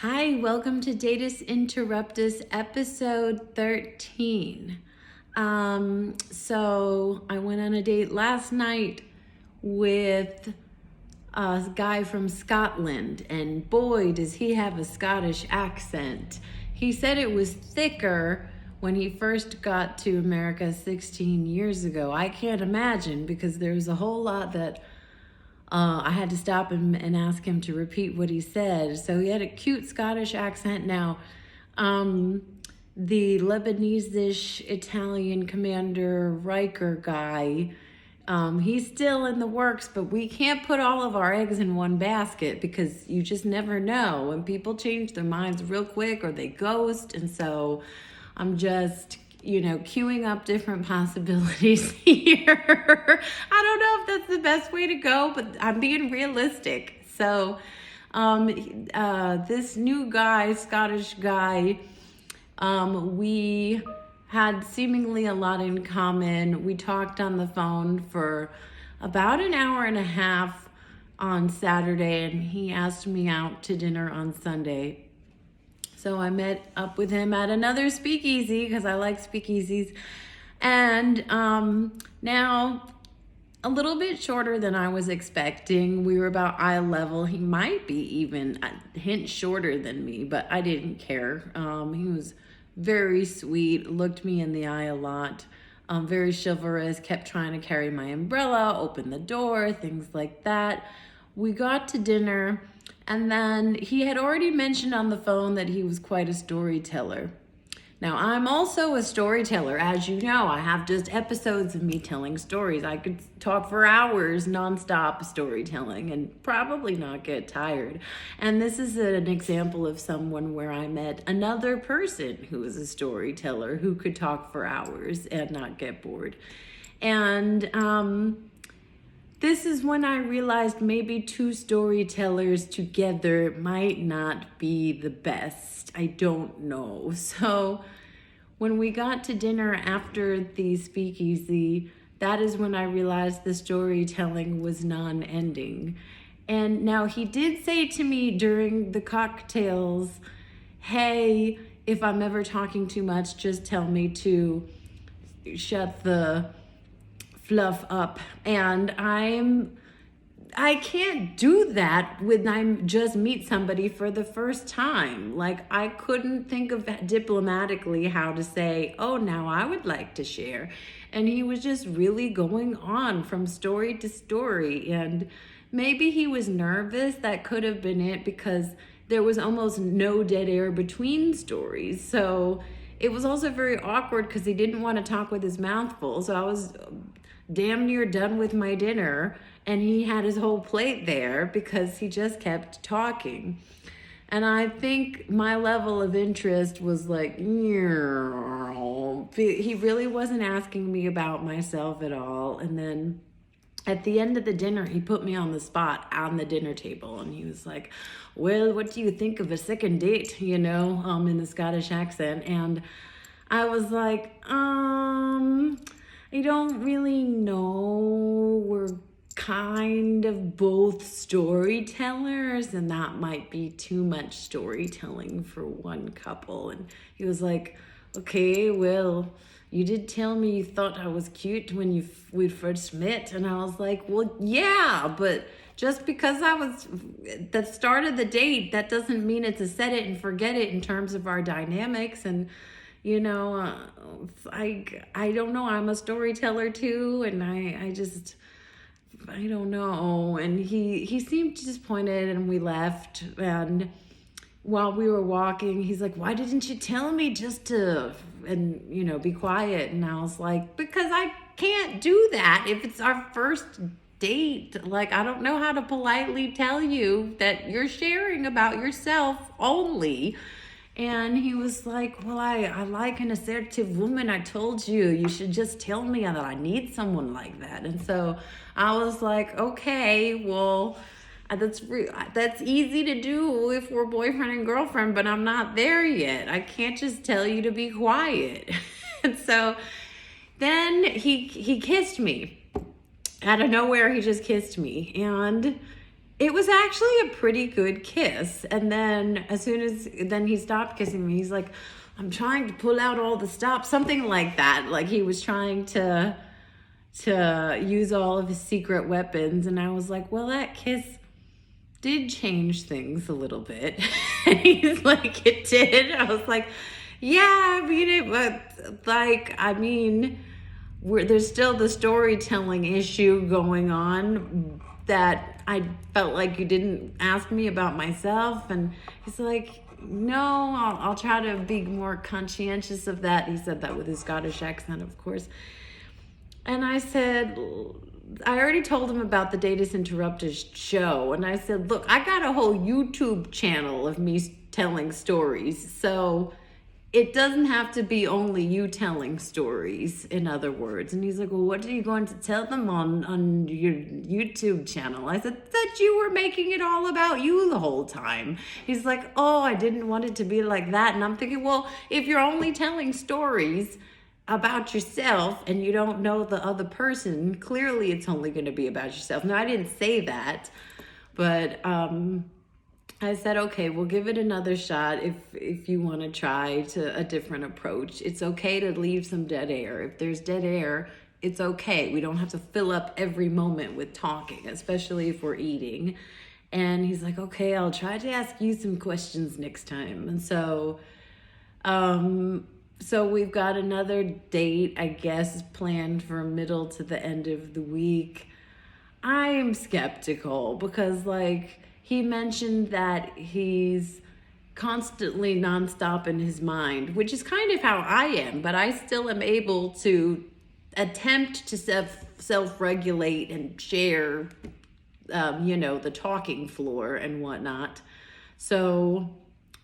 Hi, welcome to Interruptis episode 13. So I went on a date last night with a guy from Scotland, and boy, does he have a Scottish accent. He said it was thicker when he first got to America 16 years ago. I can't imagine because there was a whole lot that I had to stop him and ask him to repeat what he said. So he had a cute Scottish accent. Now, the Lebanese-ish Italian Commander Riker guy, he's still in the works, but we can't put all of our eggs in one basket because you just never know. And people change their minds real quick or they ghost. And so I'm just queuing up different possibilities here. I don't know if that's the best way to go, but I'm being realistic. So this new guy, Scottish guy, we had seemingly a lot in common. We talked on the phone for about an hour and a half on Saturday, and he asked me out to dinner on Sunday. So I met up with him at another speakeasy because I like speakeasies. And now a little bit shorter than I was expecting. We were about eye level. He might be even a hint shorter than me, but I didn't care. He was very sweet, looked me in the eye a lot, very chivalrous, kept trying to carry my umbrella, open the door, things like that. We got to dinner. And then he had already mentioned on the phone that he was quite a storyteller. Now, I'm also a storyteller. As you know, I have just episodes of me telling stories. I could talk for hours nonstop storytelling and probably not get tired. And this is an example of someone where I met another person who was a storyteller who could talk for hours and not get bored. And this is when I realized maybe two storytellers together might not be the best. I don't know. So when we got to dinner after the speakeasy, that is when I realized the storytelling was non-ending. And now he did say to me during the cocktails, hey, if I'm ever talking too much, just tell me to shut the fluff up. And I can't do that when I just meet somebody for the first time. Like, I couldn't think of diplomatically how to say, oh, now I would like to share. And he was just really going on from story to story. And maybe he was nervous. That could have been it because there was almost no dead air between stories. So it was also very awkward because he didn't want to talk with his mouth full. So I was damn near done with my dinner and he had his whole plate there because he just kept talking. And I think my level of interest was like, he really wasn't asking me about myself at all. And then at the end of the dinner, he put me on the spot on the dinner table and he was like, well, what do you think of a second date, in the Scottish accent? And I was like, I don't really know. We're kind of both storytellers, and that might be too much storytelling for one couple. And he was like, okay, well, you did tell me you thought I was cute when we first met. And I was like, well, yeah, but just because I was at the start of the date, that doesn't mean it's a set it and forget it in terms of our dynamics. And I don't know. I'm a storyteller too, and I don't know. And he seemed disappointed, and we left. And while we were walking, he's like, "Why didn't you tell me just to be quiet?" And I was like, "Because I can't do that if it's our first date. Like, I don't know how to politely tell you that you're sharing about yourself only." And he was like, well, I like an assertive woman. I told you, you should just tell me that I need someone like that. And so I was like, okay, well, that's easy to do if we're boyfriend and girlfriend, but I'm not there yet. I can't just tell you to be quiet. And so then he kissed me. Out of nowhere, he just kissed me. And It was actually a pretty good kiss. And then then he stopped kissing me. He's like, I'm trying to pull out all the stops, something like that. Like he was trying to use all of his secret weapons. And I was like, well, that kiss did change things a little bit. And he's like, it did. I was like, yeah, I mean, there's still the storytelling issue going on that I felt like you didn't ask me about myself. And he's like, no, I'll try to be more conscientious of that. He said that with his Scottish accent, of course. And I said, I already told him about the Datus Interruptis show. And I said, look, I got a whole YouTube channel of me telling stories. So it doesn't have to be only you telling stories, in other words. And he's like, well, what are you going to tell them on your YouTube channel? I said, that you were making it all about you the whole time. He's like, oh, I didn't want it to be like that. And I'm thinking, well, if you're only telling stories about yourself and you don't know the other person, clearly it's only going to be about yourself. Now, I didn't say that, but I said, okay, we'll give it another shot if you want to try a different approach. It's okay to leave some dead air. If there's dead air, it's okay. We don't have to fill up every moment with talking, especially if we're eating. And he's like, okay, I'll try to ask you some questions next time. And so we've got another date, I guess, planned for middle to the end of the week. I am skeptical because, he mentioned that he's constantly nonstop in his mind, which is kind of how I am, but I still am able to attempt to self-regulate and share, the talking floor and whatnot. So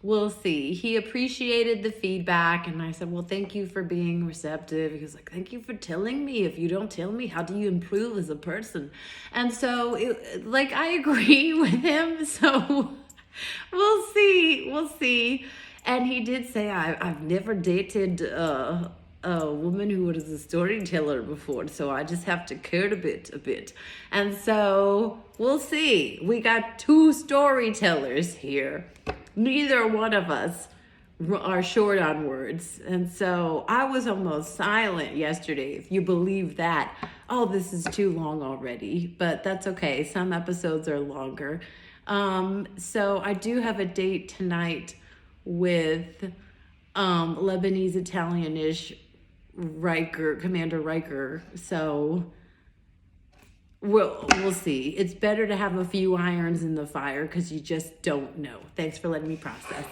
we'll see. He appreciated the feedback, and I said, well, thank you for being receptive. He was like, thank you for telling me. If you don't tell me, how do you improve as a person? And so, I agree with him. So we'll see. And he did say, I've never dated a woman who was a storyteller before, so I just have to code a bit. And so we'll see. We got 2 storytellers here. Neither one of us are short on words. And so I was almost silent yesterday, if you believe that. Oh, this is too long already, but that's okay. Some episodes are longer. So I do have a date tonight with Lebanese Italian-ish Commander Riker. So we'll see. It's better to have a few irons in the fire because you just don't know. Thanks for letting me process.